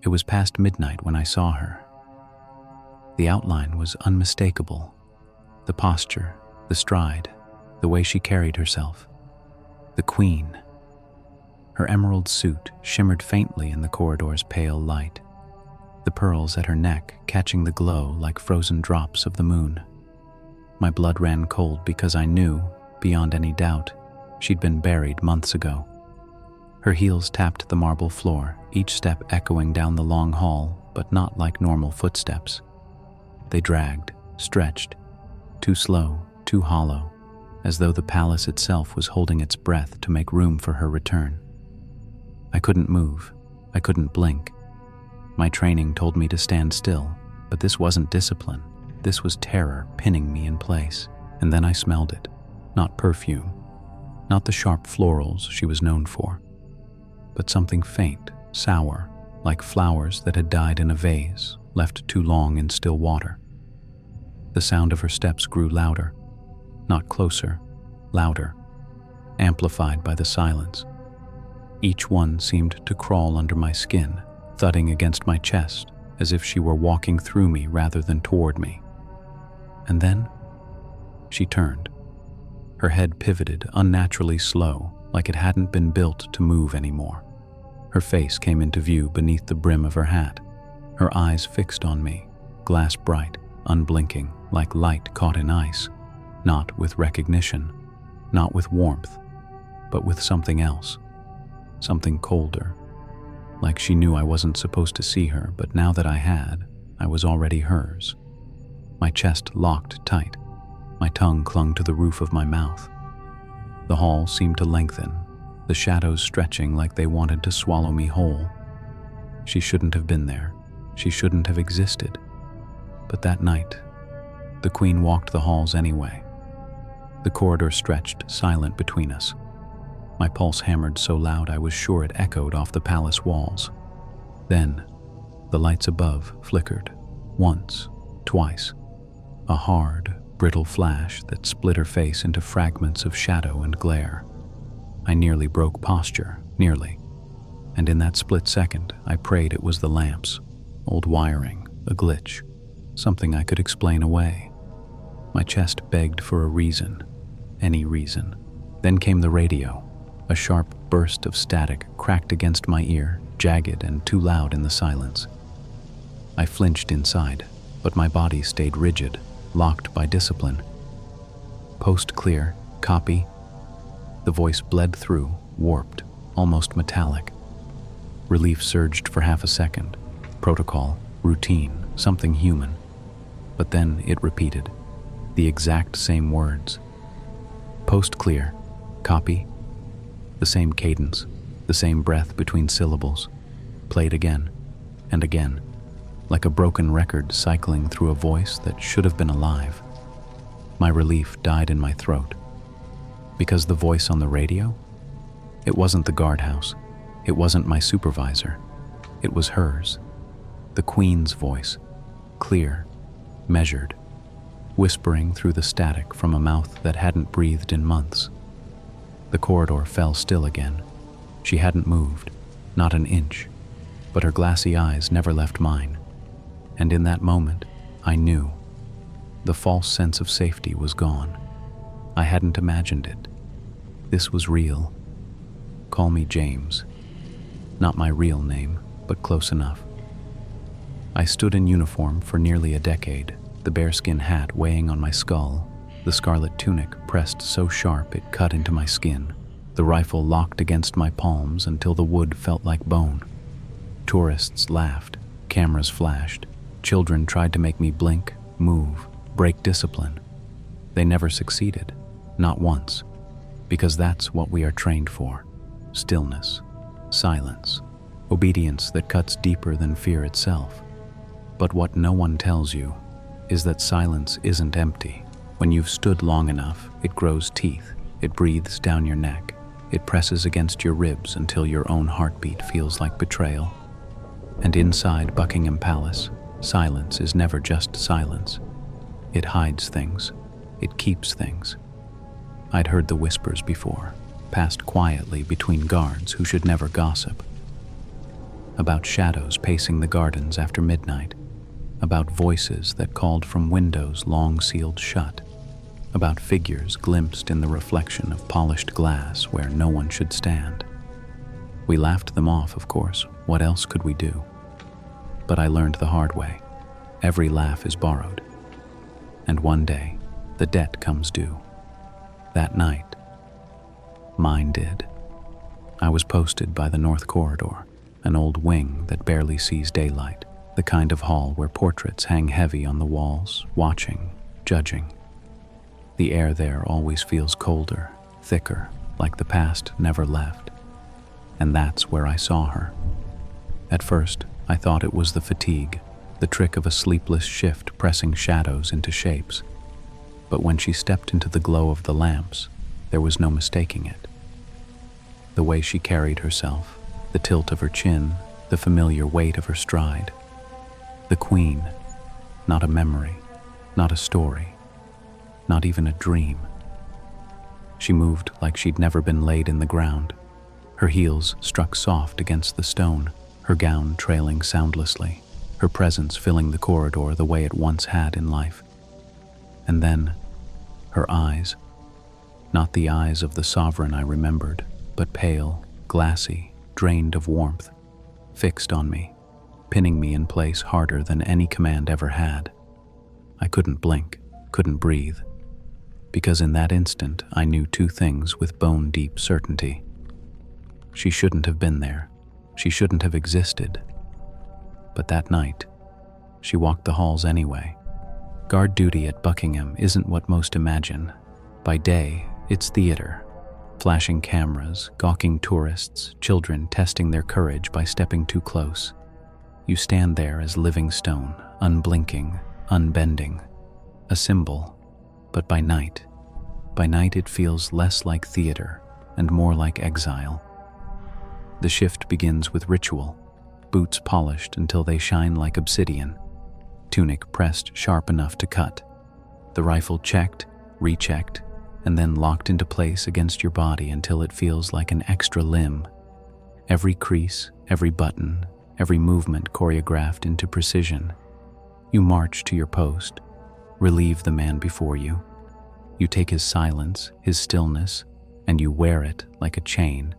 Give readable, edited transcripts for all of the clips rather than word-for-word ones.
It was past midnight when I saw her. The outline was unmistakable. The posture, the stride, the way she carried herself. The Queen. Her emerald suit shimmered faintly in the corridor's pale light, the pearls at her neck catching the glow like frozen drops of the moon. My blood ran cold because I knew, beyond any doubt, she'd been buried months ago. Her heels tapped the marble floor, each step echoing down the long hall, but not like normal footsteps. They dragged, stretched, too slow, too hollow, as though the palace itself was holding its breath to make room for her return. I couldn't move. I couldn't blink. My training told me to stand still, but this wasn't discipline. This was terror pinning me in place. And then I smelled it. Not perfume, not the sharp florals she was known for, but something faint, sour, like flowers that had died in a vase, left too long in still water. The sound of her steps grew louder, not closer, louder, amplified by the silence. Each one seemed to crawl under my skin, thudding against my chest, as if she were walking through me rather than toward me. And then, she turned. Her head pivoted, unnaturally slow, like it hadn't been built to move anymore. Her face came into view beneath the brim of her hat, her eyes fixed on me, glass bright, unblinking, like light caught in ice, not with recognition, not with warmth, but with something else, something colder, like she knew I wasn't supposed to see her, but now that I had, I was already hers. My chest locked tight. My tongue clung to the roof of my mouth. The hall seemed to lengthen, the shadows stretching like they wanted to swallow me whole. She shouldn't have been there. She shouldn't have existed. But that night, the Queen walked the halls anyway. The corridor stretched, silent between us. My pulse hammered so loud I was sure it echoed off the palace walls. Then, the lights above flickered, once, twice. A hard, brittle flash that split her face into fragments of shadow and glare. I nearly broke posture, nearly. And in that split second, I prayed it was the lamps, old wiring, a glitch, something I could explain away. My chest begged for a reason, any reason. Then came the radio. A sharp burst of static cracked against my ear, jagged and too loud in the silence. I flinched inside, but my body stayed rigid, locked by discipline. Post clear, copy. The voice bled through, warped, almost metallic. Relief surged for half a second. Protocol, routine, something human. But then it repeated, the exact same words. Post clear, copy. The same cadence, the same breath between syllables, played again and again, like a broken record cycling through a voice that should have been alive. My relief died in my throat. Because the voice on the radio? It wasn't the guardhouse. It wasn't my supervisor. It was hers. The Queen's voice, clear, measured, whispering through the static from a mouth that hadn't breathed in months. The corridor fell still again. She hadn't moved, not an inch, but her glassy eyes never left mine. And in that moment, I knew. The false sense of safety was gone. I hadn't imagined it. This was real. Call me James. Not my real name, but close enough. I stood in uniform for nearly a decade, the bearskin hat weighing on my skull, the scarlet tunic pressed so sharp it cut into my skin, the rifle locked against my palms until the wood felt like bone. Tourists laughed, cameras flashed, children tried to make me blink, move, break discipline. They never succeeded, not once, because that's what we are trained for. Stillness, silence, obedience that cuts deeper than fear itself. But what no one tells you is that silence isn't empty. When you've stood long enough, it grows teeth, it breathes down your neck, it presses against your ribs until your own heartbeat feels like betrayal. And inside Buckingham Palace, silence is never just silence. It hides things, it keeps things. I'd heard the whispers before, passed quietly between guards who should never gossip. about shadows pacing the gardens after midnight, about voices that called from windows long sealed shut, about figures glimpsed in the reflection of polished glass where no one should stand. We laughed them off, of course. What else could we do? But I learned the hard way. Every laugh is borrowed. And one day, the debt comes due. That night, mine did. I was posted by the North Corridor, an old wing that barely sees daylight, the kind of hall where portraits hang heavy on the walls, watching, judging. The air there always feels colder, thicker, like the past never left. And that's where I saw her. At first, I thought it was the fatigue, the trick of a sleepless shift pressing shadows into shapes. But when she stepped into the glow of the lamps, there was no mistaking it. The way she carried herself, the tilt of her chin, the familiar weight of her stride. The queen, not a memory, not a story, not even a dream. She moved like she'd never been laid in the ground. Her heels struck soft against the stone, her gown trailing soundlessly, her presence filling the corridor the way it once had in life. And then, her eyes, not the eyes of the sovereign I remembered, but pale, glassy, drained of warmth, fixed on me, pinning me in place harder than any command ever had. I couldn't blink, couldn't breathe, because in that instant I knew two things with bone-deep certainty. She shouldn't have been there. She shouldn't have existed. But that night, she walked the halls anyway. Guard duty at Buckingham isn't what most imagine. By day, it's theater. Flashing cameras, gawking tourists, children testing their courage by stepping too close. You stand there as living stone, unblinking, unbending. A symbol. But by night it feels less like theater and more like exile. The shift begins with ritual, boots polished until they shine like obsidian, tunic pressed sharp enough to cut, the rifle checked, rechecked, and then locked into place against your body until it feels like an extra limb. Every crease, every button, every movement choreographed into precision. You march to your post, relieve the man before you. You take his silence, his stillness, and you wear it like a chain.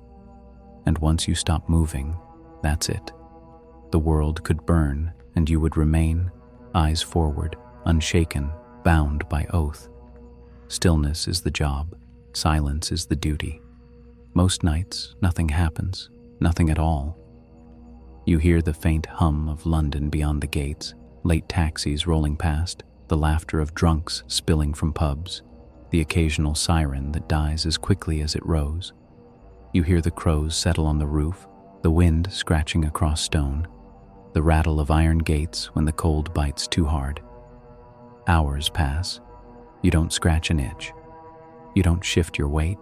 And once you stop moving, that's it. The world could burn, and you would remain, eyes forward, unshaken, bound by oath. Stillness is the job, silence is the duty. Most nights, nothing happens, nothing at all. You hear the faint hum of London beyond the gates, late taxis rolling past, the laughter of drunks spilling from pubs, the occasional siren that dies as quickly as it rose. You hear the crows settle on the roof, the wind scratching across stone, the rattle of iron gates when the cold bites too hard. Hours pass. You don't scratch an itch. You don't shift your weight.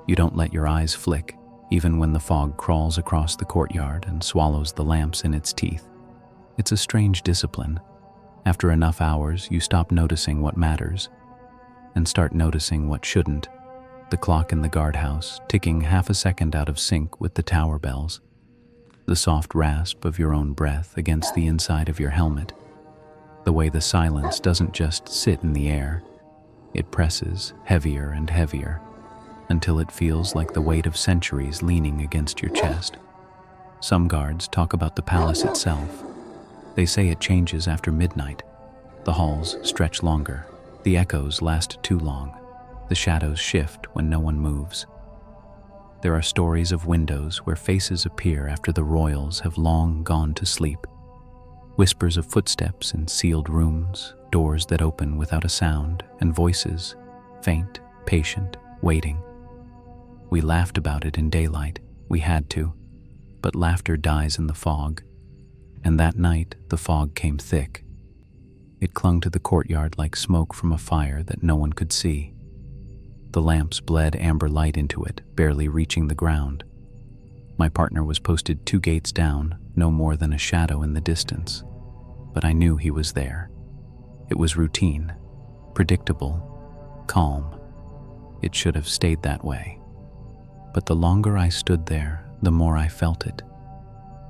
You don't let your eyes flick, even when the fog crawls across the courtyard and swallows the lamps in its teeth. It's a strange discipline. After enough hours, you stop noticing what matters and start noticing what shouldn't. The clock in the guardhouse ticking half a second out of sync with the tower bells. The soft rasp of your own breath against the inside of your helmet. The way the silence doesn't just sit in the air. It presses heavier and heavier until it feels like the weight of centuries leaning against your chest. Some guards talk about the palace itself. They say it changes after midnight. The halls stretch longer. The echoes last too long. The shadows shift when no one moves. There are stories of windows where faces appear after the royals have long gone to sleep. Whispers of footsteps in sealed rooms, doors that open without a sound, and voices, faint, patient, waiting. We laughed about it in daylight. We had to. But laughter dies in the fog. And that night, the fog came thick. It clung to the courtyard like smoke from a fire that no one could see. The lamps bled amber light into it, barely reaching the ground. My partner was posted 2 gates down, no more than a shadow in the distance. But I knew he was there. It was routine, predictable, calm. It should have stayed that way. But the longer I stood there, the more I felt it.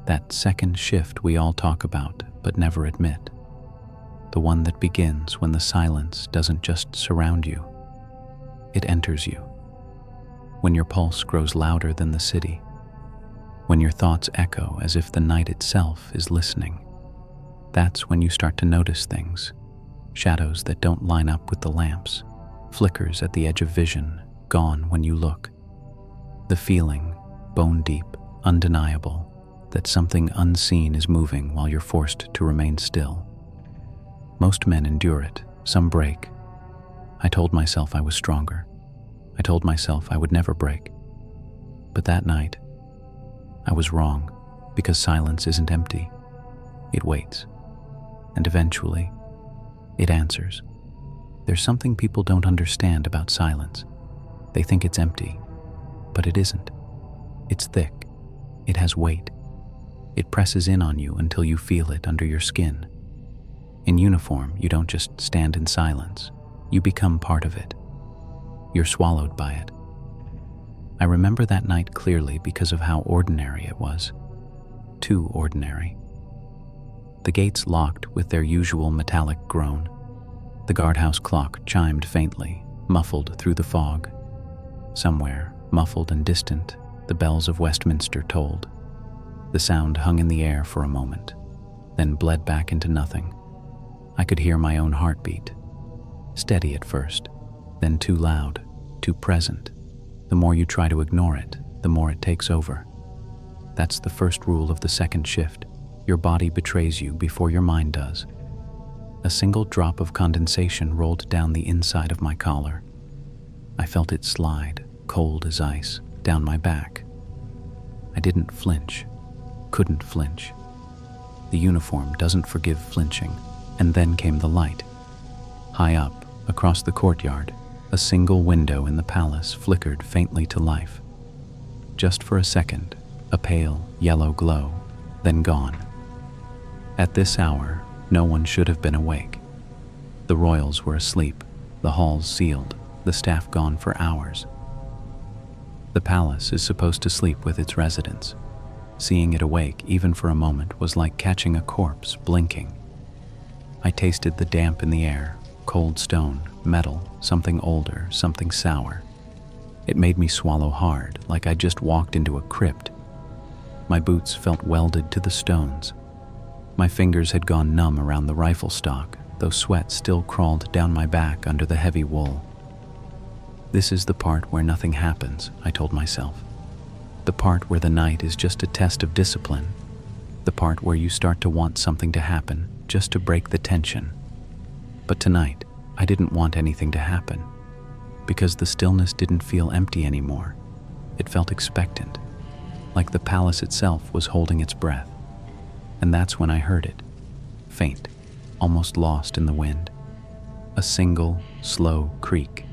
That second shift we all talk about but never admit. The one that begins when the silence doesn't just surround you, it enters you. When your pulse grows louder than the city. When your thoughts echo as if the night itself is listening. That's when you start to notice things. Shadows that don't line up with the lamps. Flickers at the edge of vision, gone when you look. The feeling, bone deep, undeniable, that something unseen is moving while you're forced to remain still. Most men endure it, some break. I told myself I was stronger. I told myself I would never break. But that night, I was wrong, because silence isn't empty. It waits. And eventually, it answers. There's something people don't understand about silence. They think it's empty, but it isn't. It's thick. It has weight. It presses in on you until you feel it under your skin. In uniform, you don't just stand in silence. You become part of it. You're swallowed by it. I remember that night clearly because of how ordinary it was. Too ordinary. The gates locked with their usual metallic groan. The guardhouse clock chimed faintly, muffled through the fog. Somewhere, muffled and distant, the bells of Westminster tolled. The sound hung in the air for a moment, then bled back into nothing. I could hear my own heartbeat. Steady at first, then too loud, too present. The more you try to ignore it, the more it takes over. That's the first rule of the second shift. Your body betrays you before your mind does. A single drop of condensation rolled down the inside of my collar. I felt it slide, cold as ice, down my back. I didn't flinch, couldn't flinch. The uniform doesn't forgive flinching. And then came the light. High up, across the courtyard, a single window in the palace flickered faintly to life. Just for a second, a pale, yellow glow, then gone. At this hour, no one should have been awake. The royals were asleep, the halls sealed, the staff gone for hours. The palace is supposed to sleep with its residents. Seeing it awake, even for a moment, was like catching a corpse blinking. I tasted the damp in the air, cold stone, metal, something older, something sour. It made me swallow hard, like I just walked into a crypt. My boots felt welded to the stones. My fingers had gone numb around the rifle stock, though sweat still crawled down my back under the heavy wool. This is the part where nothing happens, I told myself. The part where the night is just a test of discipline. The part where you start to want something to happen, just to break the tension. But tonight, I didn't want anything to happen, because the stillness didn't feel empty anymore. It felt expectant, like the palace itself was holding its breath. And that's when I heard it, faint, almost lost in the wind. A single, slow creak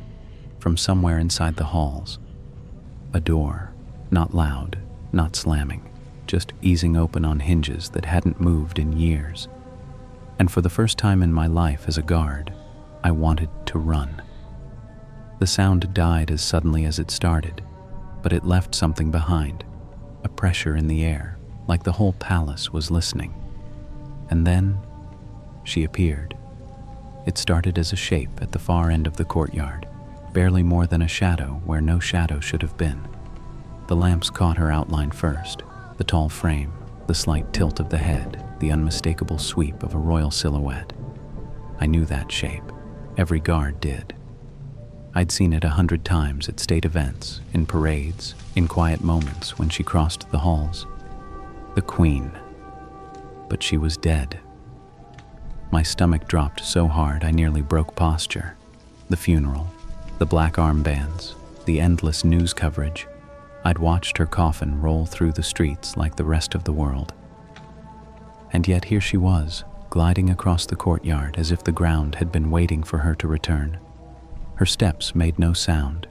from somewhere inside the halls. A door, not loud, not slamming, just easing open on hinges that hadn't moved in years. And for the first time in my life as a guard, I wanted to run. The sound died as suddenly as it started, but it left something behind, a pressure in the air, like the whole palace was listening. And then, she appeared. It started as a shape at the far end of the courtyard, barely more than a shadow where no shadow should have been. The lamps caught her outline first, the tall frame, the slight tilt of the head, the unmistakable sweep of a royal silhouette. I knew that shape. Every guard did. I'd seen it 100 times at state events, in parades, in quiet moments when she crossed the halls. The Queen. But she was dead. My stomach dropped so hard I nearly broke posture. The funeral, the black armbands, the endless news coverage. I'd watched her coffin roll through the streets like the rest of the world. And yet here she was, gliding across the courtyard as if the ground had been waiting for her to return. Her steps made no sound.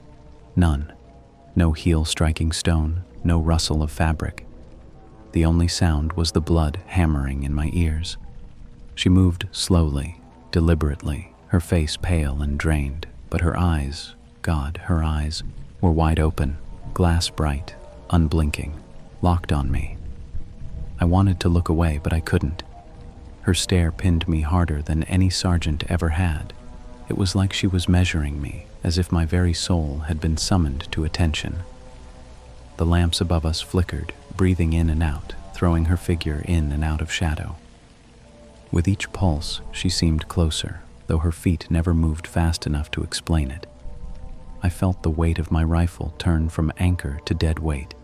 None. No heel striking stone, no rustle of fabric. The only sound was the blood hammering in my ears. She moved slowly, deliberately, her face pale and drained, but her eyes, God, her eyes, were wide open, glass bright, unblinking, locked on me. I wanted to look away, but I couldn't. Her stare pinned me harder than any sergeant ever had. It was like she was measuring me, as if my very soul had been summoned to attention. The lamps above us flickered, breathing in and out, throwing her figure in and out of shadow. With each pulse, she seemed closer, though her feet never moved fast enough to explain it. I felt the weight of my rifle turn from anchor to dead weight.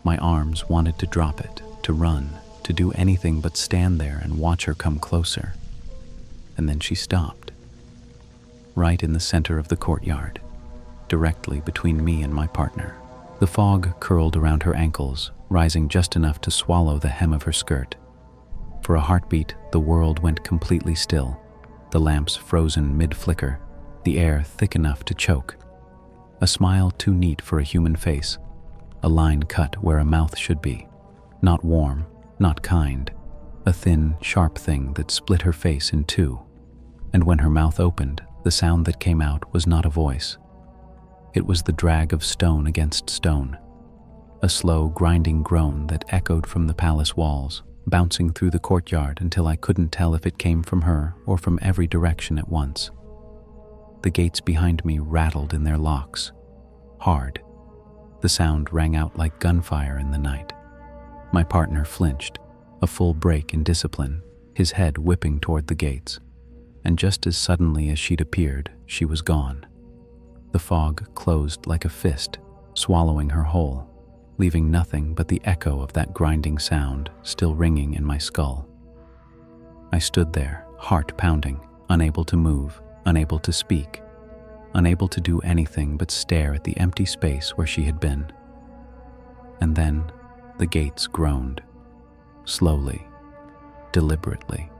My arms wanted to drop it, to run, to do anything but stand there and watch her come closer. And then she stopped. Right in the center of the courtyard, directly between me and my partner. The fog curled around her ankles, rising just enough to swallow the hem of her skirt. For a heartbeat, the world went completely still, the lamps frozen mid-flicker, the air thick enough to choke. A smile too neat for a human face, a line cut where a mouth should be. Not warm, not kind, a thin, sharp thing that split her face in two. And when her mouth opened, the sound that came out was not a voice. It was the drag of stone against stone, a slow, grinding groan that echoed from the palace walls, bouncing through the courtyard until I couldn't tell if it came from her or from every direction at once. The gates behind me rattled in their locks, hard. The sound rang out like gunfire in the night. My partner flinched, a full break in discipline, his head whipping toward the gates. And just as suddenly as she'd appeared, she was gone. The fog closed like a fist, swallowing her whole, leaving nothing but the echo of that grinding sound still ringing in my skull. I stood there, heart pounding, unable to move, unable to speak, unable to do anything but stare at the empty space where she had been. And then the gates groaned, slowly, deliberately.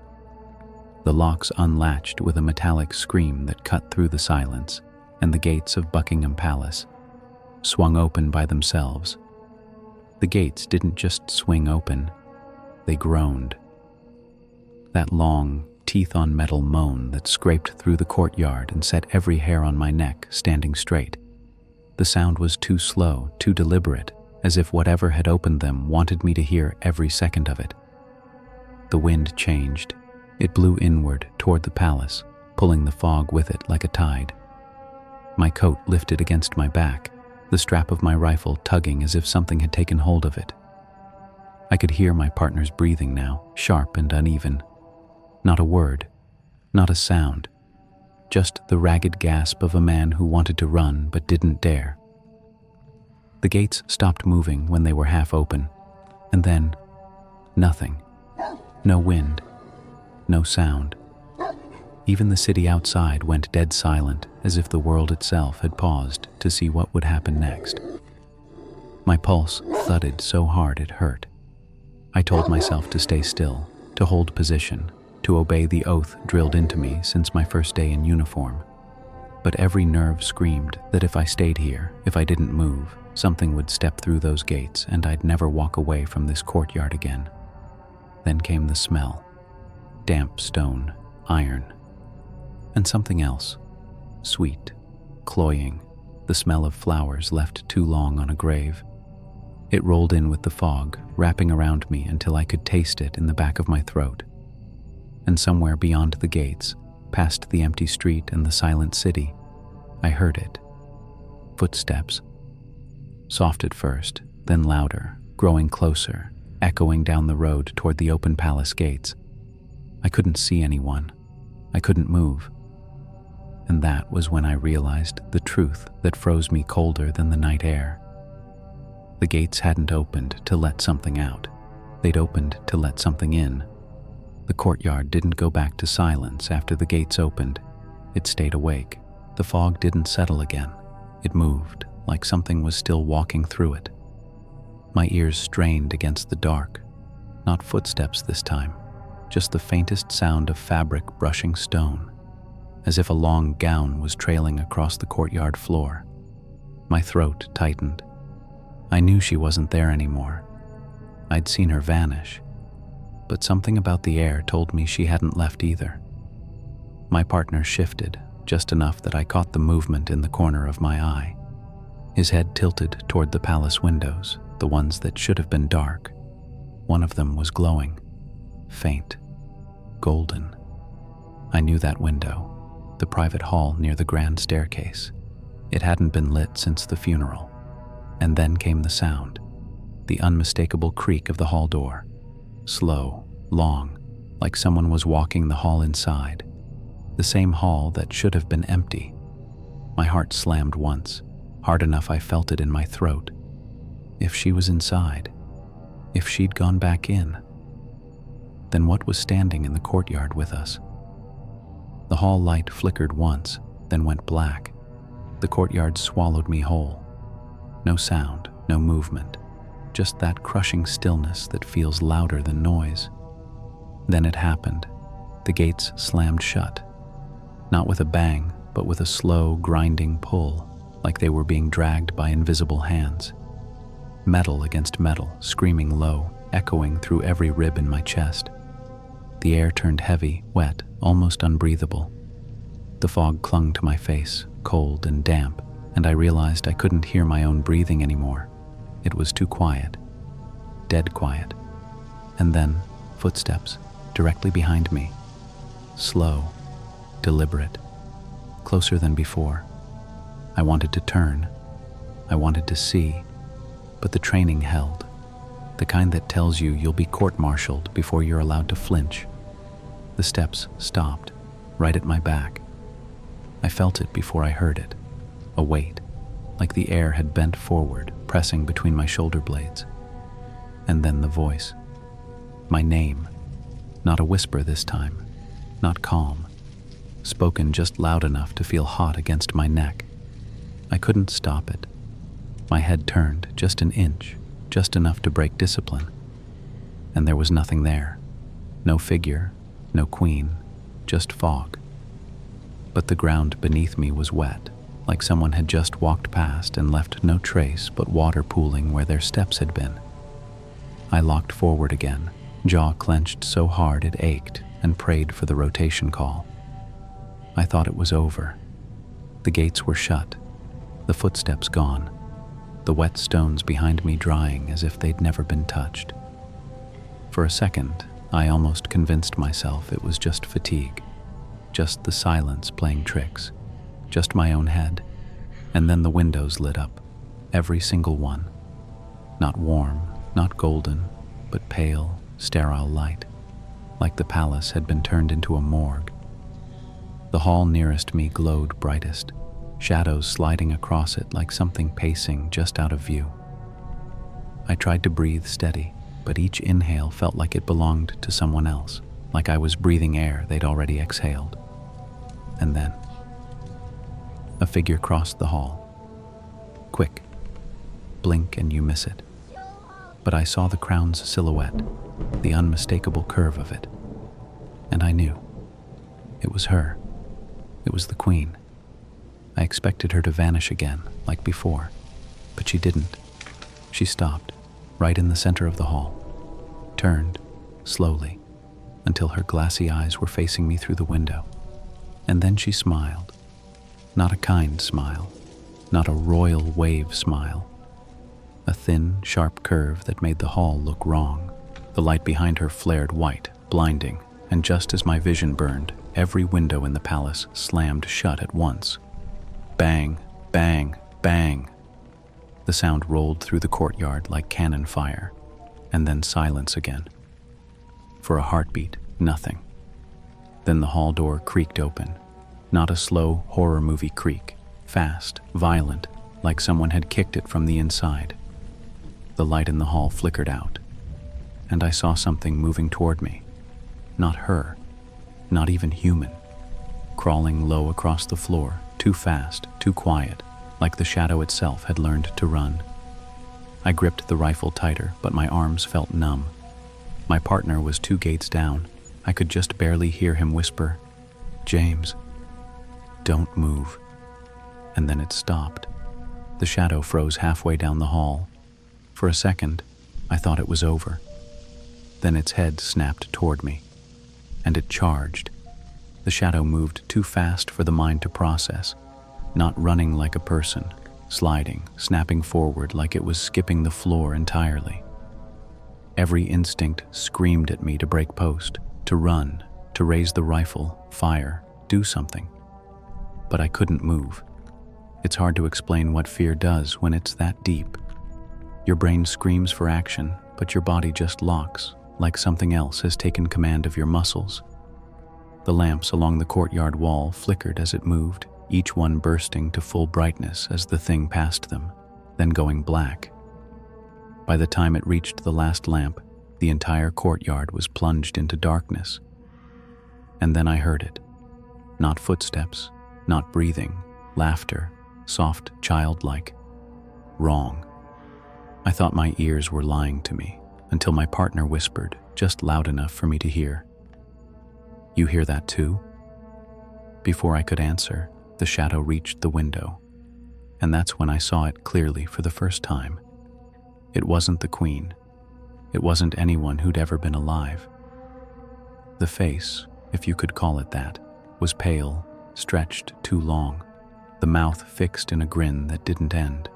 The locks unlatched with a metallic scream that cut through the silence, and the gates of Buckingham Palace swung open by themselves. The gates didn't just swing open, they groaned. That long, teeth-on-metal moan that scraped through the courtyard and set every hair on my neck standing straight. The sound was too slow, too deliberate, as if whatever had opened them wanted me to hear every second of it. The wind changed. It blew inward toward the palace, pulling the fog with it like a tide. My coat lifted against my back, the strap of my rifle tugging as if something had taken hold of it. I could hear my partner's breathing now, sharp and uneven. Not a word, not a sound, just the ragged gasp of a man who wanted to run but didn't dare. The gates stopped moving when they were half open, and then nothing. No wind, no sound. Even the city outside went dead silent, as if the world itself had paused to see what would happen next. My pulse thudded so hard it hurt. I told myself to stay still, to hold position, to obey the oath drilled into me since my first day in uniform. But every nerve screamed that if I stayed here, if I didn't move, something would step through those gates and I'd never walk away from this courtyard again. Then came the smell. Damp stone, iron, and something else, sweet, cloying, the smell of flowers left too long on a grave. It rolled in with the fog, wrapping around me until I could taste it in the back of my throat. And somewhere beyond the gates, past the empty street and the silent city, I heard it. Footsteps. Soft at first, then louder, growing closer, echoing down the road toward the open palace gates. I couldn't see anyone. I couldn't move. And that was when I realized the truth that froze me colder than the night air. The gates hadn't opened to let something out. They'd opened to let something in. The courtyard didn't go back to silence after the gates opened. It stayed awake. The fog didn't settle again. It moved, like something was still walking through it. My ears strained against the dark. Not footsteps this time, just the faintest sound of fabric brushing stone, as if a long gown was trailing across the courtyard floor. My throat tightened. I knew she wasn't there anymore. I'd seen her vanish, but something about the air told me she hadn't left either. My partner shifted, just enough that I caught the movement in the corner of my eye. His head tilted toward the palace windows, the ones that should have been dark. One of them was glowing, faint, golden. I knew that window, the private hall near the grand staircase. It hadn't been lit since the funeral. And then came the sound, the unmistakable creak of the hall door. Slow, long, like someone was walking the hall inside. The same hall that should have been empty. My heart slammed once, hard enough I felt it in my throat. If she was inside, if she'd gone back in, then what was standing in the courtyard with us? The hall light flickered once, then went black. The courtyard swallowed me whole. No sound, no movement, just that crushing stillness that feels louder than noise. Then it happened. The gates slammed shut. Not with a bang, but with a slow, grinding pull, like they were being dragged by invisible hands. Metal against metal, screaming low, echoing through every rib in my chest. The air turned heavy, wet, almost unbreathable. The fog clung to my face, cold and damp, and I realized I couldn't hear my own breathing anymore. It was too quiet, dead quiet. And then, footsteps, directly behind me. Slow, deliberate, closer than before. I wanted to turn. I wanted to see, but the training held. The kind that tells you you'll be court-martialed before you're allowed to flinch. The steps stopped, right at my back. I felt it before I heard it, a weight, like the air had bent forward, pressing between my shoulder blades. And then the voice. My name, not a whisper this time, not calm, spoken just loud enough to feel hot against my neck. I couldn't stop it. My head turned just an inch, just enough to break discipline. And there was nothing there. No figure, no queen, just fog. But the ground beneath me was wet, like someone had just walked past and left no trace but water pooling where their steps had been. I locked forward again, jaw clenched so hard it ached, and prayed for the rotation call. I thought it was over. The gates were shut, the footsteps gone, the wet stones behind me drying as if they'd never been touched. For a second, I almost convinced myself it was just fatigue, just the silence playing tricks, just my own head. And then the windows lit up, every single one. Not warm, not golden, but pale, sterile light, like the palace had been turned into a morgue. The hall nearest me glowed brightest, shadows sliding across it like something pacing just out of view. I tried to breathe steady, but each inhale felt like it belonged to someone else, like I was breathing air they'd already exhaled. And then, a figure crossed the hall. Quick. Blink and you miss it. But I saw the crown's silhouette, the unmistakable curve of it. And I knew. It was her. It was the queen. I expected her to vanish again, like before, but she didn't. She stopped, right in the center of the hall, turned, slowly, until her glassy eyes were facing me through the window. And then she smiled. Not a kind smile, not a royal wave smile. A thin, sharp curve that made the hall look wrong. The light behind her flared white, blinding, and just as my vision burned, every window in the palace slammed shut at once. Bang, bang, bang. The sound rolled through the courtyard like cannon fire, and then silence again. For a heartbeat, nothing. Then the hall door creaked open. Not a slow horror movie creak, fast, violent, like someone had kicked it from the inside. The light in the hall flickered out, and I saw something moving toward me. Not her, not even human. Crawling low across the floor, too fast, too quiet, like the shadow itself had learned to run. I gripped the rifle tighter, but my arms felt numb. My partner was 2 gates down. I could just barely hear him whisper, "James, don't move." And then it stopped. The shadow froze halfway down the hall. For a second, I thought it was over. Then its head snapped toward me, and it charged. The shadow moved too fast for the mind to process, not running like a person, sliding, snapping forward like it was skipping the floor entirely. Every instinct screamed at me to break post, to run, to raise the rifle, fire, do something. But I couldn't move. It's hard to explain what fear does when it's that deep. Your brain screams for action, but your body just locks, like something else has taken command of your muscles. The lamps along the courtyard wall flickered as it moved, each one bursting to full brightness as the thing passed them, then going black. By the time it reached the last lamp, the entire courtyard was plunged into darkness. And then I heard it. Not footsteps, not breathing, laughter, soft, childlike. Wrong. I thought my ears were lying to me, until my partner whispered, just loud enough for me to hear. "You hear that too?" Before I could answer, the shadow reached the window, and that's when I saw it clearly for the first time. It wasn't the Queen. It wasn't anyone who'd ever been alive. The face, if you could call it that, was pale, stretched too long, the mouth fixed in a grin that didn't end.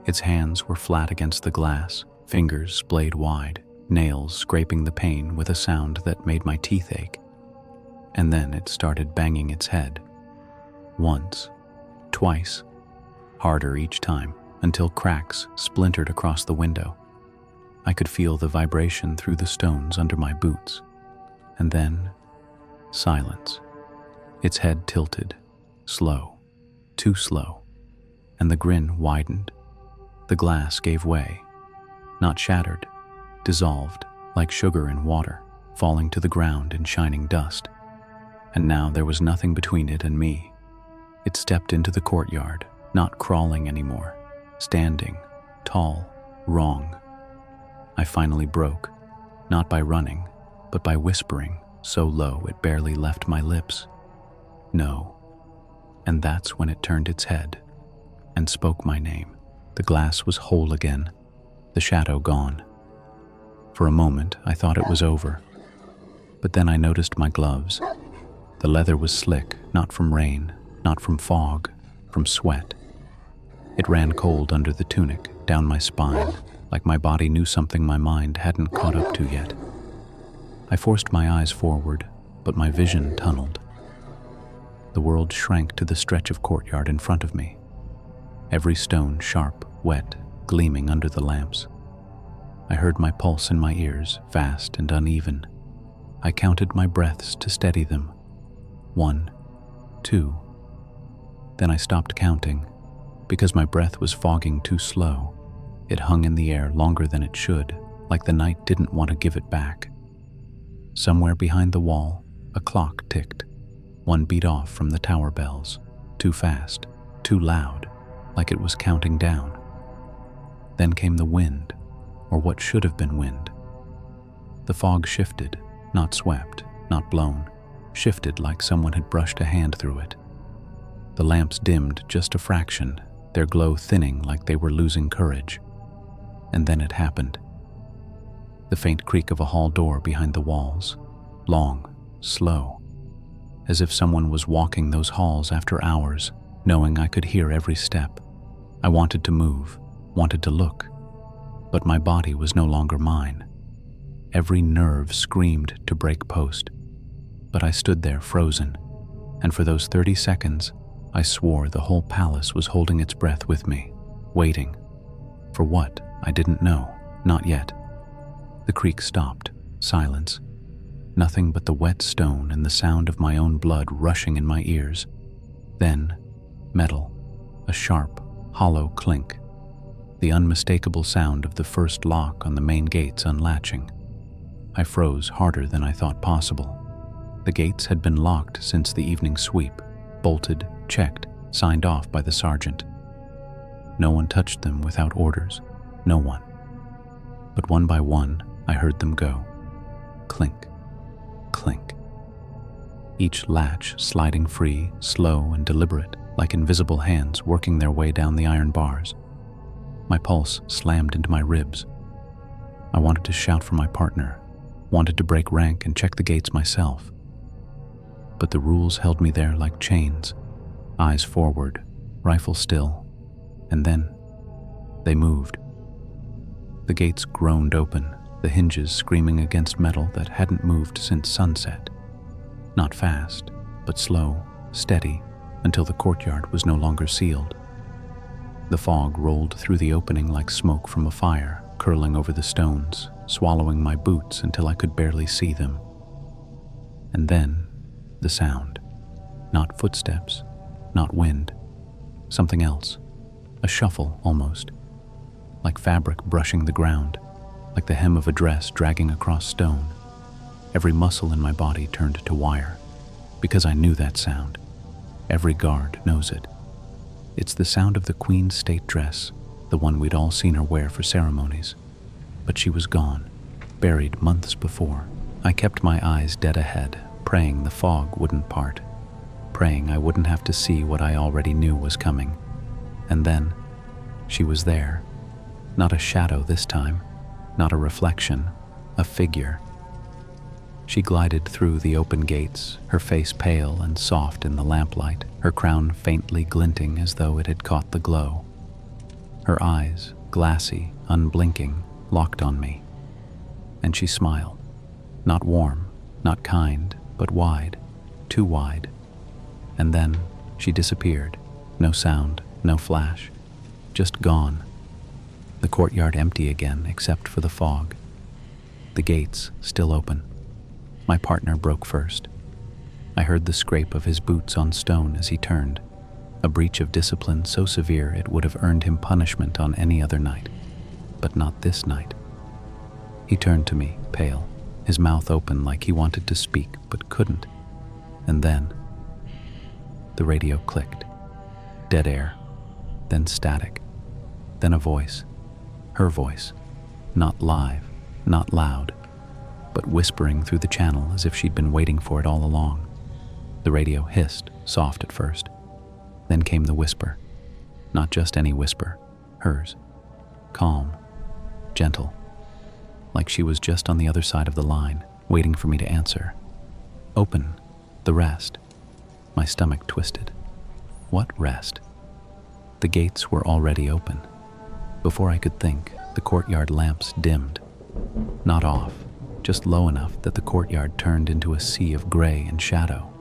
Its hands were flat against the glass, fingers splayed wide, nails scraping the pane with a sound that made my teeth ache. And then it started banging its head. Once, twice, harder each time, until cracks splintered across the window. I could feel the vibration through the stones under my boots. And then, silence. Its head tilted, slow, too slow, and the grin widened. The glass gave way, not shattered, dissolved like sugar in water, falling to the ground in shining dust. And now there was nothing between it and me. It stepped into the courtyard, not crawling anymore, standing, tall, wrong. I finally broke, not by running, but by whispering, so low it barely left my lips. No. And that's when it turned its head and spoke my name. The glass was whole again, the shadow gone. For a moment, I thought it was over. But then I noticed my gloves. The leather was slick, not from rain, not from fog, from sweat. It ran cold under the tunic, down my spine, like my body knew something my mind hadn't caught up to yet. I forced my eyes forward, but my vision tunneled. The world shrank to the stretch of courtyard in front of me. Every stone sharp, wet, gleaming under the lamps. I heard my pulse in my ears, fast and uneven. I counted my breaths to steady them. 1, 2. Then I stopped counting, because my breath was fogging too slow. It hung in the air longer than it should, like the night didn't want to give it back. Somewhere behind the wall, a clock ticked. One beat off from the tower bells, too fast, too loud, like it was counting down. Then came the wind, or what should have been wind. The fog shifted, not swept, not blown, shifted like someone had brushed a hand through it. The lamps dimmed just a fraction, their glow thinning like they were losing courage. And then it happened. The faint creak of a hall door behind the walls, long, slow, as if someone was walking those halls after hours, knowing I could hear every step. I wanted to move, wanted to look, but my body was no longer mine. Every nerve screamed to break post, but I stood there frozen, and for those 30 seconds, I swore the whole palace was holding its breath with me, waiting. For what? I didn't know, not yet. The creak stopped, silence. Nothing but the wet stone and the sound of my own blood rushing in my ears. Then, metal, a sharp, hollow clink. The unmistakable sound of the first lock on the main gates unlatching. I froze harder than I thought possible. The gates had been locked since the evening sweep, bolted, checked, signed off by the sergeant. No one touched them without orders, no one. But one by one, I heard them go. Clink, clink. Each latch sliding free, slow and deliberate, like invisible hands working their way down the iron bars. My pulse slammed into my ribs. I wanted to shout for my partner, wanted to break rank and check the gates myself. But the rules held me there like chains, eyes forward, rifle still, and then they moved. The gates groaned open, the hinges screaming against metal that hadn't moved since sunset. Not fast, but slow, steady, until the courtyard was no longer sealed. The fog rolled through the opening like smoke from a fire, curling over the stones, swallowing my boots until I could barely see them. And then, the sound. Not footsteps, not wind. Something else. A shuffle, almost. Like fabric brushing the ground, like the hem of a dress dragging across stone. Every muscle in my body turned to wire, because I knew that sound. Every guard knows it. It's the sound of the Queen's state dress, the one we'd all seen her wear for ceremonies. But she was gone, buried months before. I kept my eyes dead ahead, praying the fog wouldn't part, praying I wouldn't have to see what I already knew was coming. And then, she was there. Not a shadow this time, not a reflection, a figure. She glided through the open gates, her face pale and soft in the lamplight, her crown faintly glinting as though it had caught the glow. Her eyes, glassy, unblinking, locked on me. And she smiled. Not warm, not kind, but wide, too wide. And then she disappeared. No sound, no flash, just gone. The courtyard empty again except for the fog. The gates still open. My partner broke first. I heard the scrape of his boots on stone as he turned, a breach of discipline so severe it would have earned him punishment on any other night, but not this night. He turned to me, pale, his mouth open like he wanted to speak but couldn't. And then, the radio clicked. Dead air, then static, then a voice, her voice, not live, not loud, but whispering through the channel as if she'd been waiting for it all along. The radio hissed, soft at first. Then came the whisper. Not just any whisper, hers. Calm, gentle, like she was just on the other side of the line, waiting for me to answer. Open, the rest. My stomach twisted. What rest? The gates were already open. Before I could think, the courtyard lamps dimmed. Not off, just low enough that the courtyard turned into a sea of gray and shadow.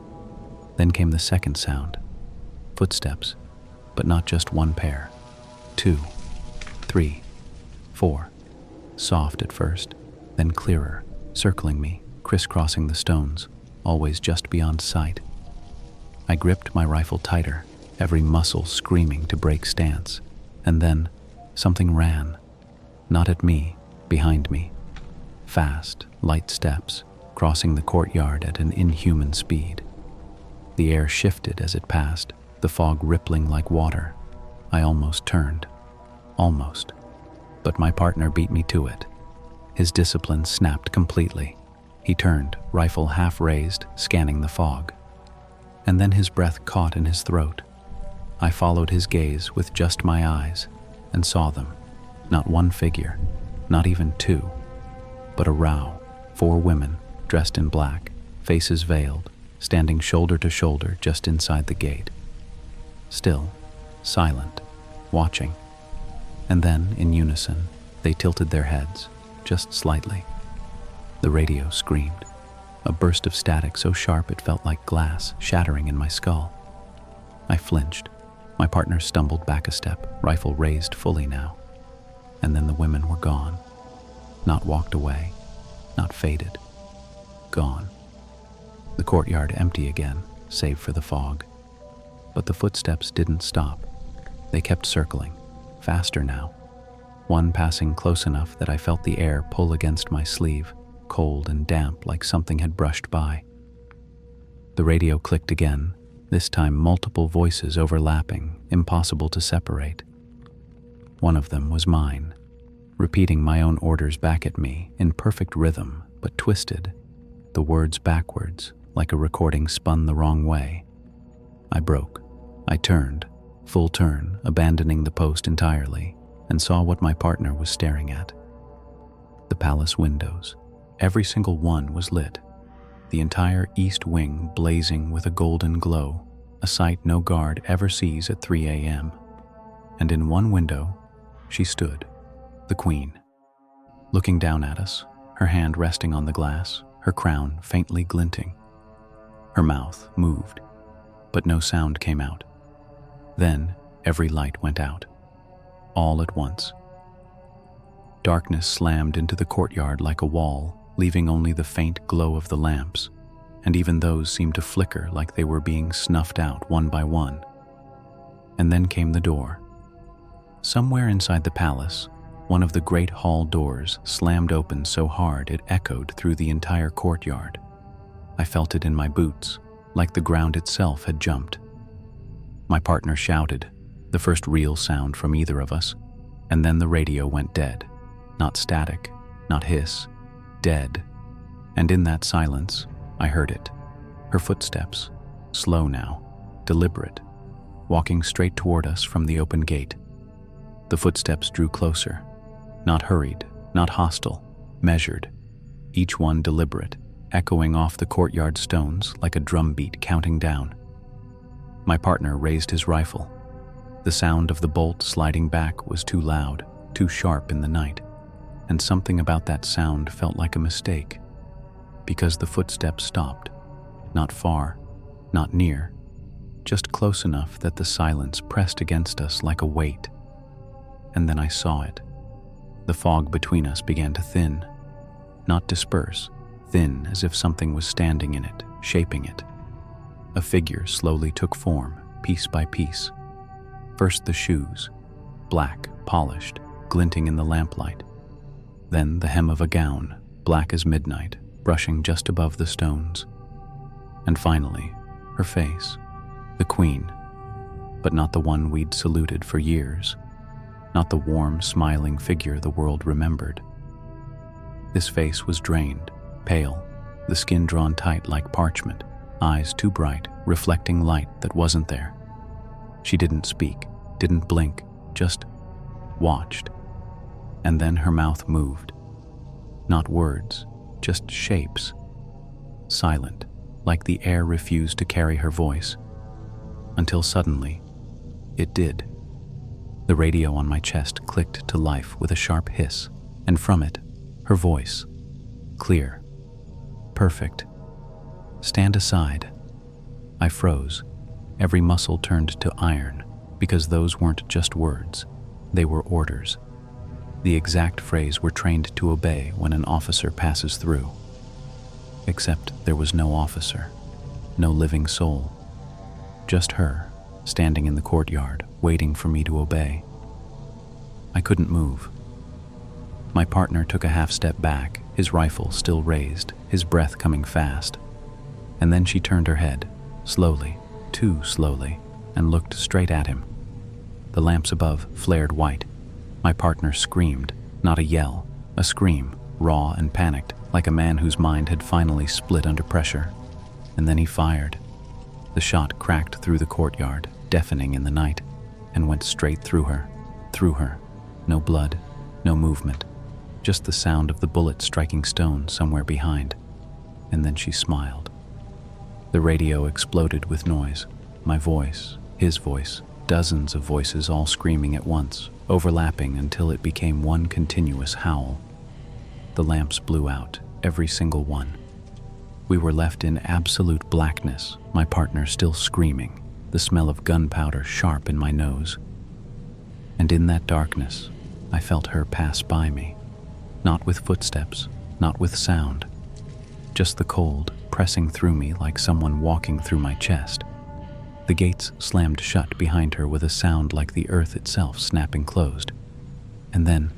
Then came the second sound. Footsteps, but not just one pair. 2, 3, 4. Soft at first, then clearer, circling me, crisscrossing the stones, always just beyond sight. I gripped my rifle tighter, every muscle screaming to break stance. And then, something ran. Not at me, behind me. Fast, light steps, crossing the courtyard at an inhuman speed. The air shifted as it passed, the fog rippling like water. I almost turned. Almost. But my partner beat me to it. His discipline snapped completely. He turned, rifle half raised, scanning the fog. And then his breath caught in his throat. I followed his gaze with just my eyes and saw them. Not one figure, not even two, but a row. 4 women, dressed in black, faces veiled, standing shoulder to shoulder just inside the gate. Still, silent, watching. And then, in unison, they tilted their heads, just slightly. The radio screamed, a burst of static so sharp it felt like glass shattering in my skull. I flinched. My partner stumbled back a step, rifle raised fully now. And then the women were gone. Not walked away, not faded. Gone. The courtyard empty again, save for the fog. But the footsteps didn't stop. They kept circling, faster now. One passing close enough that I felt the air pull against my sleeve, cold and damp like something had brushed by. The radio clicked again, this time multiple voices overlapping, impossible to separate. One of them was mine, repeating my own orders back at me in perfect rhythm, but twisted, the words backwards, like a recording spun the wrong way. I broke. I turned, full turn, abandoning the post entirely, and saw what my partner was staring at. The palace windows. Every single one was lit, the entire east wing blazing with a golden glow, a sight no guard ever sees at 3 a.m. And in one window, she stood, the Queen, looking down at us, her hand resting on the glass, her crown faintly glinting. Her mouth moved, but no sound came out. Then every light went out, all at once. Darkness slammed into the courtyard like a wall, leaving only the faint glow of the lamps, and even those seemed to flicker like they were being snuffed out one by one. And then came the door. Somewhere inside the palace, one of the great hall doors slammed open so hard it echoed through the entire courtyard. I felt it in my boots, like the ground itself had jumped. My partner shouted, the first real sound from either of us, and then the radio went dead. Not static, not hiss, dead. And in that silence, I heard it. Her footsteps, slow now, deliberate, walking straight toward us from the open gate. The footsteps drew closer, not hurried, not hostile, measured, each one deliberate, echoing off the courtyard stones like a drumbeat counting down. My partner raised his rifle. The sound of the bolt sliding back was too loud, too sharp in the night, and something about that sound felt like a mistake, because the footsteps stopped, not far, not near, just close enough that the silence pressed against us like a weight. And then I saw it. The fog between us began to thin, not disperse, thin as if something was standing in it, shaping it. A figure slowly took form, piece by piece. First the shoes, black, polished, glinting in the lamplight. Then the hem of a gown, black as midnight, brushing just above the stones. And finally, her face, the queen, but not the one we'd saluted for years, not the warm, smiling figure the world remembered. This face was drained, pale, the skin drawn tight like parchment, eyes too bright, reflecting light that wasn't there. She didn't speak, didn't blink, just watched. And then her mouth moved. Not words, just shapes. Silent, like the air refused to carry her voice. Until suddenly, it did. The radio on my chest clicked to life with a sharp hiss, and from it, her voice. Clear. Perfect. Stand aside. I froze. Every muscle turned to iron, because those weren't just words. They were orders. The exact phrase we're trained to obey when an officer passes through. Except there was no officer, no living soul. Just her, standing in the courtyard, waiting for me to obey. I couldn't move. My partner took a half step back, his rifle still raised, his breath coming fast. And then she turned her head, slowly, too slowly, and looked straight at him. The lamps above flared white. My partner screamed, not a yell, a scream, raw and panicked, like a man whose mind had finally split under pressure. And then he fired. The shot cracked through the courtyard, deafening in the night, and went straight through her. No blood, no movement, just the sound of the bullet striking stone somewhere behind. And then she smiled. The radio exploded with noise. My voice, his voice, dozens of voices all screaming at once, overlapping until it became one continuous howl. The lamps blew out, every single one. We were left in absolute blackness, my partner still screaming, the smell of gunpowder sharp in my nose. And in that darkness, I felt her pass by me, not with footsteps, not with sound, just the cold pressing through me like someone walking through my chest. The gates slammed shut behind her with a sound like the earth itself snapping closed. And then,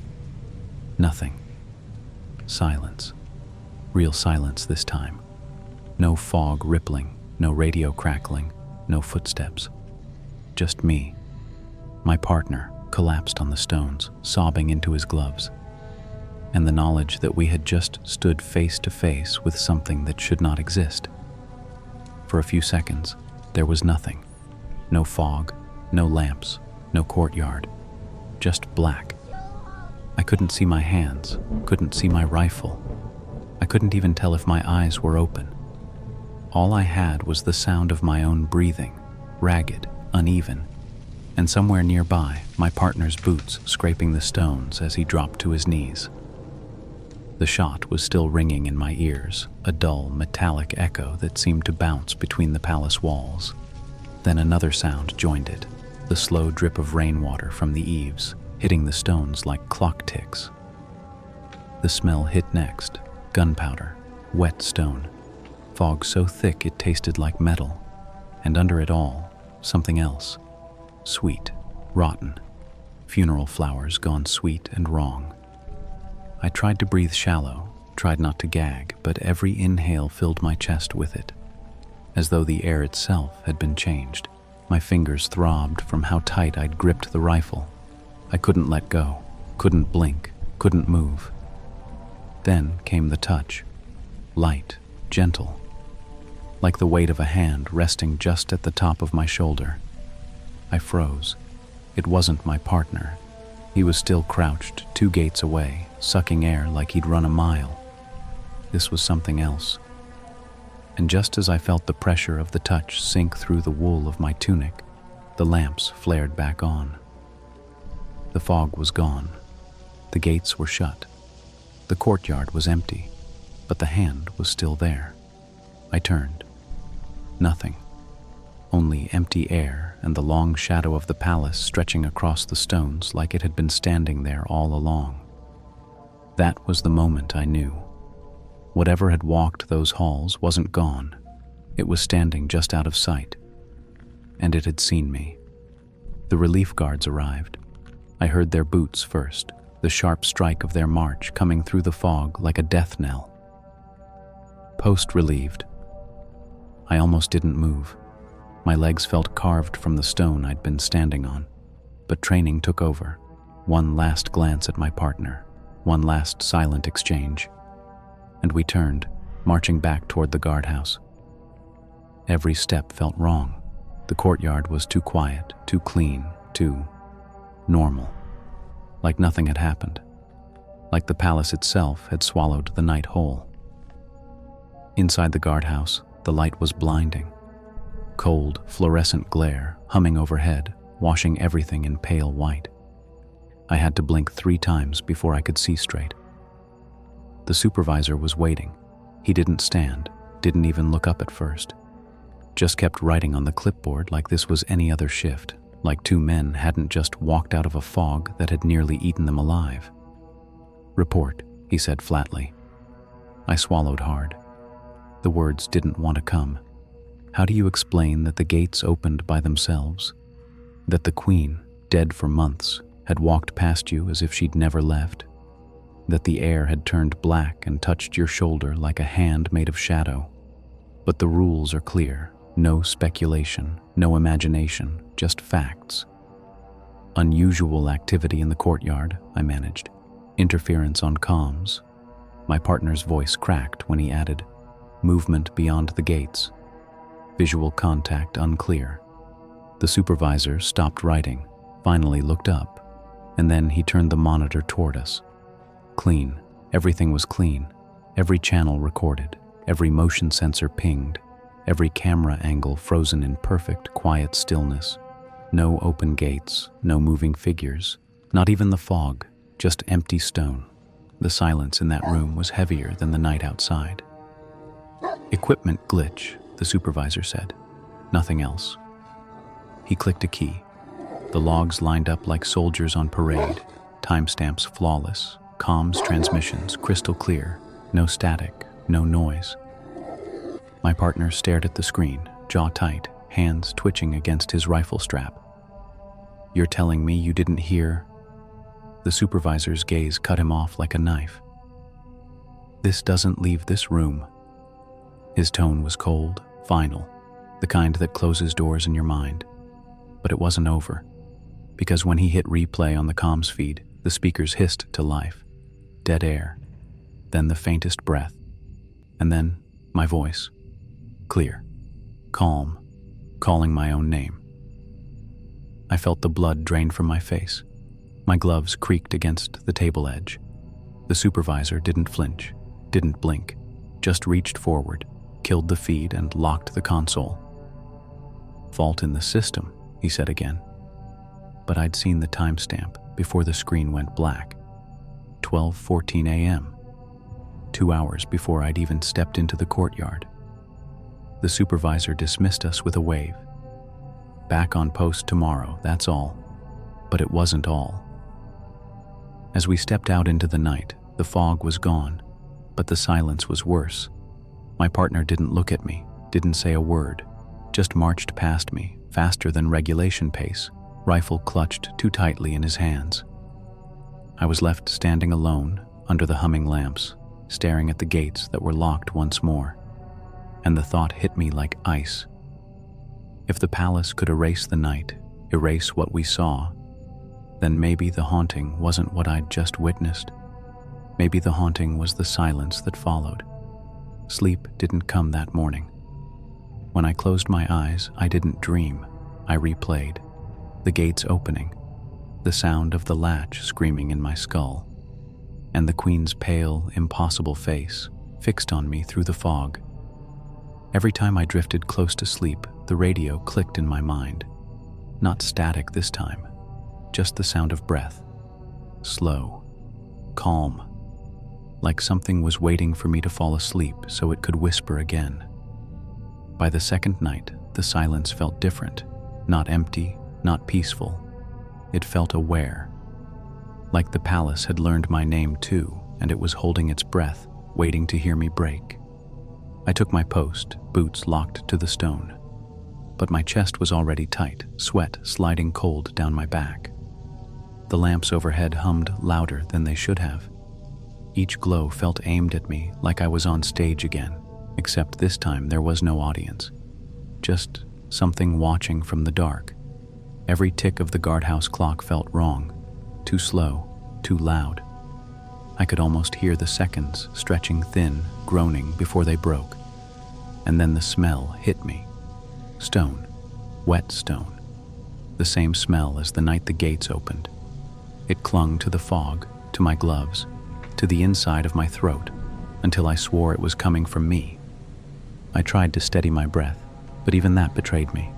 nothing. Silence. Real silence this time. No fog rippling, no radio crackling, no footsteps. Just me. My partner collapsed on the stones, sobbing into his gloves. And the knowledge that we had just stood face to face with something that should not exist. For a few seconds, there was nothing. No fog, no lamps, no courtyard. Just black. I couldn't see my hands, couldn't see my rifle. I couldn't even tell if my eyes were open. All I had was the sound of my own breathing, ragged, uneven, and somewhere nearby, my partner's boots scraping the stones as he dropped to his knees. The shot was still ringing in my ears, a dull, metallic echo that seemed to bounce between the palace walls. Then another sound joined it, the slow drip of rainwater from the eaves, hitting the stones like clock ticks. The smell hit next, gunpowder, wet stone, fog so thick it tasted like metal, and under it all, something else, sweet, rotten, funeral flowers gone sweet and wrong. I tried to breathe shallow, tried not to gag, but every inhale filled my chest with it, as though the air itself had been changed. My fingers throbbed from how tight I'd gripped the rifle. I couldn't let go, couldn't blink, couldn't move. Then came the touch, light, gentle, like the weight of a hand resting just at the top of my shoulder. I froze. It wasn't my partner. He was still crouched 2 gates away, sucking air like he'd run a mile. This was something else. And just as I felt the pressure of the touch sink through the wool of my tunic, the lamps flared back on. The fog was gone. The gates were shut. The courtyard was empty, but the hand was still there. I turned. Nothing. Only empty air and the long shadow of the palace stretching across the stones like it had been standing there all along. That was the moment I knew. Whatever had walked those halls wasn't gone. It was standing just out of sight. And it had seen me. The relief guards arrived. I heard their boots first, the sharp strike of their march coming through the fog like a death knell. Post-relieved. I almost didn't move. My legs felt carved from the stone I'd been standing on. But training took over. One last glance at my partner, one last silent exchange. And we turned, marching back toward the guardhouse. Every step felt wrong. The courtyard was too quiet, too clean, too normal. Like nothing had happened. Like the palace itself had swallowed the night whole. Inside the guardhouse, the light was blinding. Cold, fluorescent glare humming overhead, washing everything in pale white. I had to blink 3 times before I could see straight. The supervisor was waiting. He didn't stand, didn't even look up at first. Just kept writing on the clipboard like this was any other shift, like 2 men hadn't just walked out of a fog that had nearly eaten them alive. "Report," he said flatly. I swallowed hard. The words didn't want to come. How do you explain that the gates opened by themselves? That the Queen, dead for months, had walked past you as if she'd never left? That the air had turned black and touched your shoulder like a hand made of shadow? But the rules are clear. No speculation, no imagination, just facts. Unusual activity in the courtyard, I managed. Interference on comms. My partner's voice cracked when he added, "Movement beyond the gates. Visual contact unclear." The supervisor stopped writing, finally looked up, and then he turned the monitor toward us. Clean. Everything was clean. Every channel recorded. Every motion sensor pinged. Every camera angle frozen in perfect, quiet stillness. No open gates, no moving figures, not even the fog, just empty stone. The silence in that room was heavier than the night outside. "Equipment glitch," the supervisor said. Nothing else. He clicked a key. The logs lined up like soldiers on parade, timestamps flawless, comms transmissions crystal clear, no static, no noise. My partner stared at the screen, jaw tight, hands twitching against his rifle strap. "You're telling me you didn't hear?" The supervisor's gaze cut him off like a knife. "This doesn't leave this room." His tone was cold, final, the kind that closes doors in your mind. But it wasn't over, because when he hit replay on the comms feed, the speakers hissed to life. Dead air, then the faintest breath, and then my voice. Clear, calm, calling my own name. I felt the blood drain from my face. My gloves creaked against the table edge. The supervisor didn't flinch, didn't blink, just reached forward, killed the feed, and locked the console. "Fault in the system," he said again. But I'd seen the timestamp before the screen went black. 12:14 a.m. 2 hours before I'd even stepped into the courtyard. The supervisor dismissed us with a wave. Back on post tomorrow, that's all. But it wasn't all. As we stepped out into the night, the fog was gone, but the silence was worse. My partner didn't look at me, didn't say a word, just marched past me, faster than regulation pace, rifle clutched too tightly in his hands. I was left standing alone, under the humming lamps, staring at the gates that were locked once more, and the thought hit me like ice. If the palace could erase the night, erase what we saw, then maybe the haunting wasn't what I'd just witnessed. Maybe the haunting was the silence that followed. Sleep didn't come that morning. When I closed my eyes, I didn't dream. I replayed. The gates opening, the sound of the latch screaming in my skull, and the Queen's pale, impossible face fixed on me through the fog. Every time I drifted close to sleep, the radio clicked in my mind. Not static this time, just the sound of breath. Slow, calm, like something was waiting for me to fall asleep so it could whisper again. By the second night, the silence felt different, not empty, not peaceful. It felt aware, like the palace had learned my name too, and it was holding its breath, waiting to hear me break. I took my post, boots locked to the stone, but my chest was already tight, sweat sliding cold down my back. The lamps overhead hummed louder than they should have. Each glow felt aimed at me like I was on stage again, except this time there was no audience. Just something watching from the dark. Every tick of the guardhouse clock felt wrong, too slow, too loud. I could almost hear the seconds stretching thin, groaning before they broke. And then the smell hit me. Stone, wet stone. The same smell as the night the gates opened. It clung to the fog, to my gloves, to the inside of my throat, until I swore it was coming from me. I tried to steady my breath, but even that betrayed me.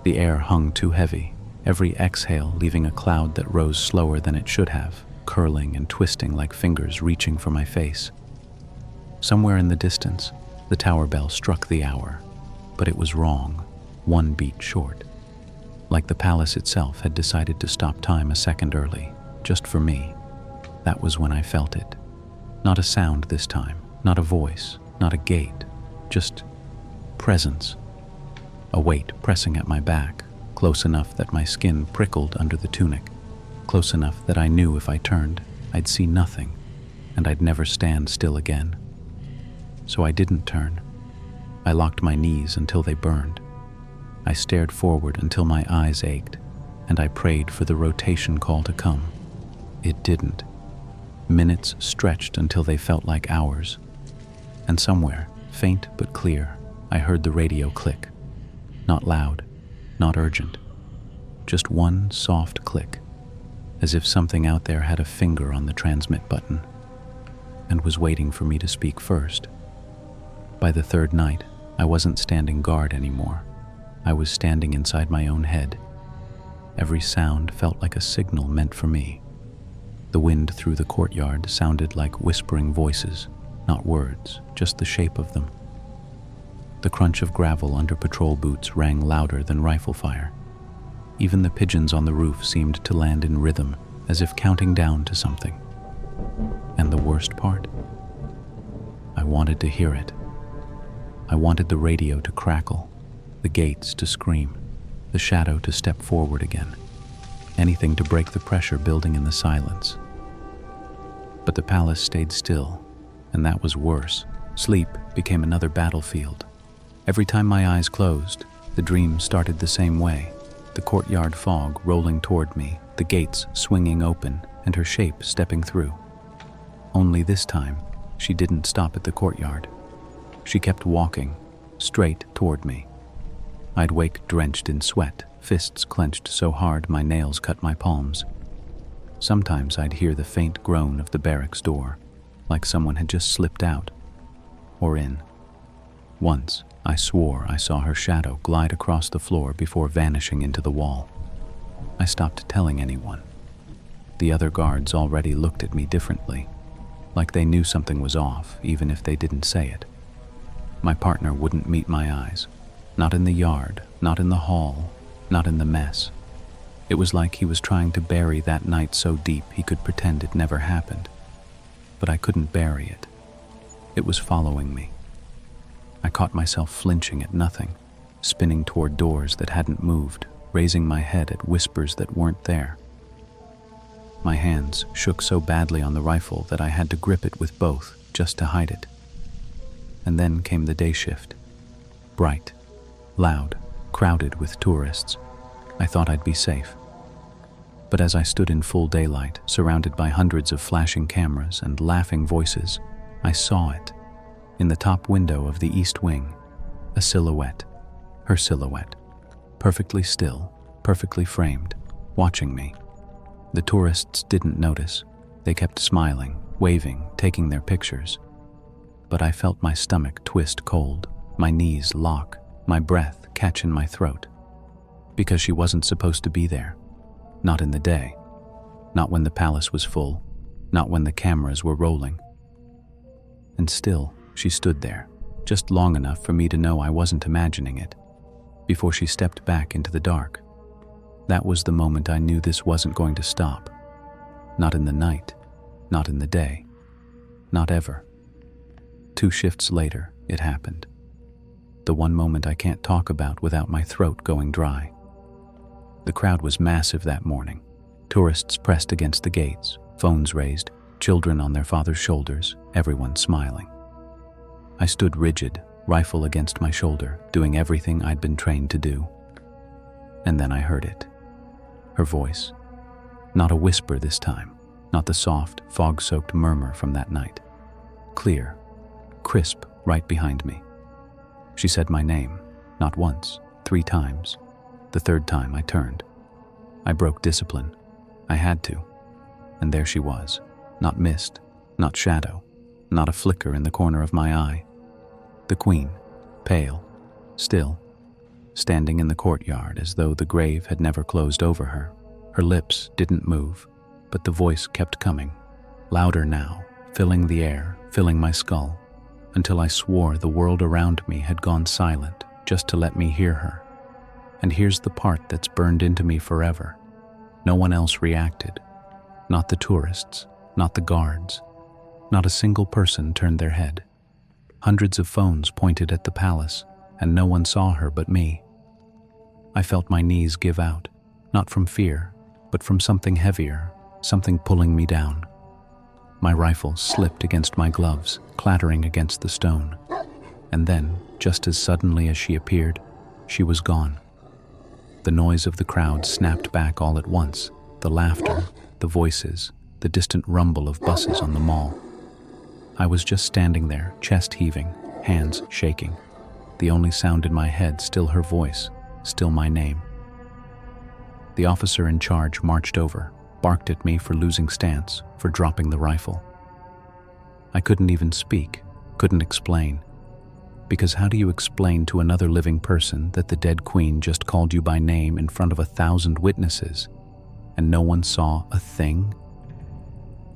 The air hung too heavy, every exhale leaving a cloud that rose slower than it should have, curling and twisting like fingers reaching for my face. Somewhere in the distance, the tower bell struck the hour, but it was wrong, 1 beat short. Like the palace itself had decided to stop time a second early, just for me. That was when I felt it. Not a sound this time, not a voice, not a gate, just presence. A weight pressing at my back, close enough that my skin prickled under the tunic, close enough that I knew if I turned, I'd see nothing, and I'd never stand still again. So I didn't turn. I locked my knees until they burned. I stared forward until my eyes ached, and I prayed for the rotation call to come. It didn't. Minutes stretched until they felt like hours. And somewhere, faint but clear, I heard the radio click. Not loud, not urgent. Just one soft click, as if something out there had a finger on the transmit button and was waiting for me to speak first. By the third night, I wasn't standing guard anymore. I was standing inside my own head. Every sound felt like a signal meant for me. The wind through the courtyard sounded like whispering voices, not words, just the shape of them. The crunch of gravel under patrol boots rang louder than rifle fire. Even the pigeons on the roof seemed to land in rhythm, as if counting down to something. And the worst part? I wanted to hear it. I wanted the radio to crackle, the gates to scream, the shadow to step forward again. Anything to break the pressure building in the silence. But the palace stayed still, and that was worse. Sleep became another battlefield. Every time my eyes closed, the dream started the same way. The courtyard fog rolling toward me, the gates swinging open, and her shape stepping through. Only this time, she didn't stop at the courtyard. She kept walking, straight toward me. I'd wake drenched in sweat, fists clenched so hard my nails cut my palms. Sometimes I'd hear the faint groan of the barracks door, like someone had just slipped out or in. Once, I swore I saw her shadow glide across the floor before vanishing into the wall. I stopped telling anyone. The other guards already looked at me differently. like they knew something was off, even if they didn't say it. My partner wouldn't meet my eyes. Not in the yard, not in the hall, not in the mess. It was like he was trying to bury that night so deep he could pretend it never happened. But I couldn't bury it. It was following me. I caught myself flinching at nothing, spinning toward doors that hadn't moved, raising my head at whispers that weren't there. My hands shook so badly on the rifle that I had to grip it with both just to hide it. And then came the day shift. Bright, loud, crowded with tourists. I thought I'd be safe. But as I stood in full daylight, surrounded by hundreds of flashing cameras and laughing voices, I saw it. In the top window of the east wing, a silhouette, her silhouette, perfectly still, perfectly framed, watching me. The tourists didn't notice. They kept smiling, waving, taking their pictures. But I felt my stomach twist cold, my knees lock, my breath catch in my throat. Because she wasn't supposed to be there. Not in the day. Not when the palace was full. Not when the cameras were rolling. And still, she stood there, just long enough for me to know I wasn't imagining it, before she stepped back into the dark. That was the moment I knew this wasn't going to stop. Not in the night, not in the day, not ever. 2 shifts later, it happened. The one moment I can't talk about without my throat going dry. The crowd was massive that morning. Tourists pressed against the gates, phones raised, children on their father's shoulders, everyone smiling. I stood rigid, rifle against my shoulder, doing everything I'd been trained to do. And then I heard it. Her voice. Not a whisper this time, not the soft, fog-soaked murmur from that night. Clear, crisp, right behind me. She said my name, not once, 3 times. The 3rd time I turned. I broke discipline. I had to. And there she was, not mist, not shadow, not a flicker in the corner of my eye. The Queen, pale, still, standing in the courtyard as though the grave had never closed over her. Her lips didn't move, but the voice kept coming, louder now, filling the air, filling my skull, until I swore the world around me had gone silent just to let me hear her. And here's the part that's burned into me forever. No one else reacted. Not the tourists, not the guards. Not a single person turned their head. Hundreds of phones pointed at the palace, and no one saw her but me. I felt my knees give out, not from fear, but from something heavier, something pulling me down. My rifle slipped against my gloves, clattering against the stone. And then, just as suddenly as she appeared, she was gone. The noise of the crowd snapped back all at once, the laughter, the voices, the distant rumble of buses on the mall. I was just standing there, chest heaving, hands shaking. The only sound in my head still her voice, still my name. The officer in charge marched over, barked at me for losing stance, for dropping the rifle. I couldn't even speak, couldn't explain. Because how do you explain to another living person that the dead queen just called you by name in front of 1,000 witnesses, and no one saw a thing?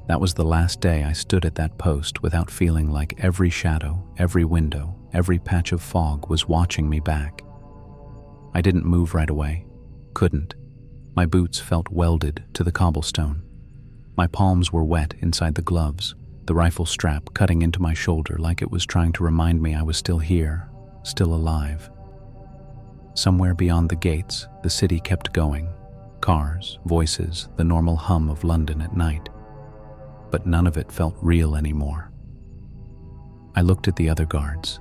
That was the last day I stood at that post without feeling like every shadow, every window, every patch of fog was watching me back. I didn't move right away. Couldn't. My boots felt welded to the cobblestone. My palms were wet inside the gloves, the rifle strap cutting into my shoulder like it was trying to remind me I was still here, still alive. Somewhere beyond the gates, the city kept going. Cars, voices, the normal hum of London at night. But none of it felt real anymore. I looked at the other guards,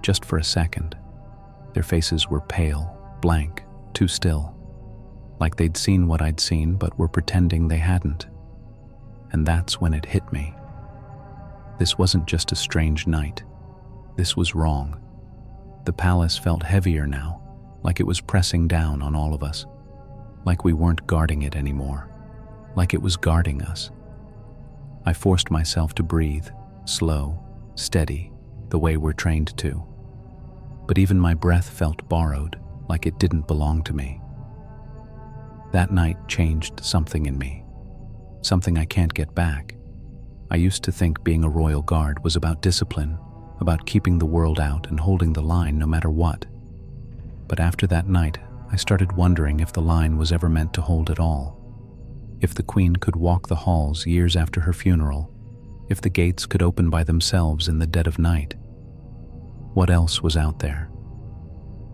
just for a second. Their faces were pale, blank, too still. Like they'd seen what I'd seen but were pretending they hadn't. And that's when it hit me. This wasn't just a strange night. This was wrong. The palace felt heavier now, like it was pressing down on all of us. Like we weren't guarding it anymore. Like it was guarding us. I forced myself to breathe, slow, steady, the way we're trained to. But even my breath felt borrowed, like it didn't belong to me. That night changed something in me. Something I can't get back. I used to think being a royal guard was about discipline, about keeping the world out and holding the line no matter what. But after that night, I started wondering if the line was ever meant to hold at all. If the Queen could walk the halls years after her funeral, if the gates could open by themselves in the dead of night. What else was out there?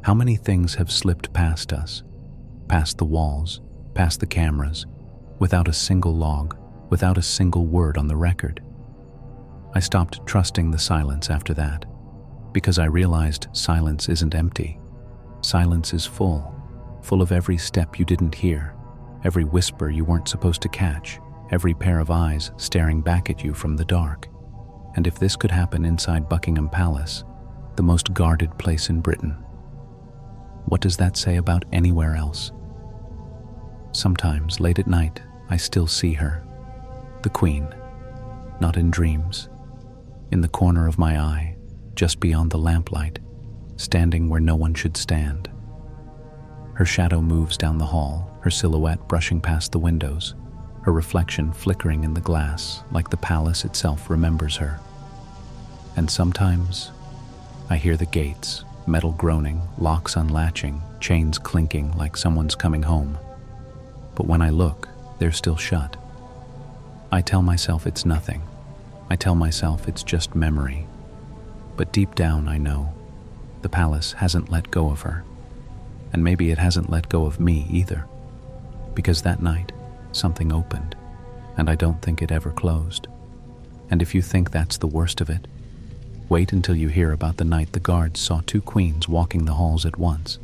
How many things have slipped past us, past the walls, past the cameras, without a single log, without a single word on the record? I stopped trusting the silence after that, because I realized silence isn't empty. Silence is full of every step you didn't hear, every whisper you weren't supposed to catch, every pair of eyes staring back at you from the dark. And if this could happen inside Buckingham Palace, the most guarded place in Britain, what does that say about anywhere else? Sometimes, late at night, I still see her, the Queen, not in dreams, in the corner of my eye, just beyond the lamplight, standing where no one should stand. Her shadow moves down the hall, her silhouette brushing past the windows, her reflection flickering in the glass like the palace itself remembers her. And sometimes, I hear the gates, metal groaning, locks unlatching, chains clinking like someone's coming home. But when I look, they're still shut. I tell myself it's nothing. I tell myself it's just memory. But deep down I know the palace hasn't let go of her. And maybe it hasn't let go of me either. Because that night, something opened, and I don't think it ever closed. And if you think that's the worst of it, wait until you hear about the night the guards saw two queens walking the halls at once.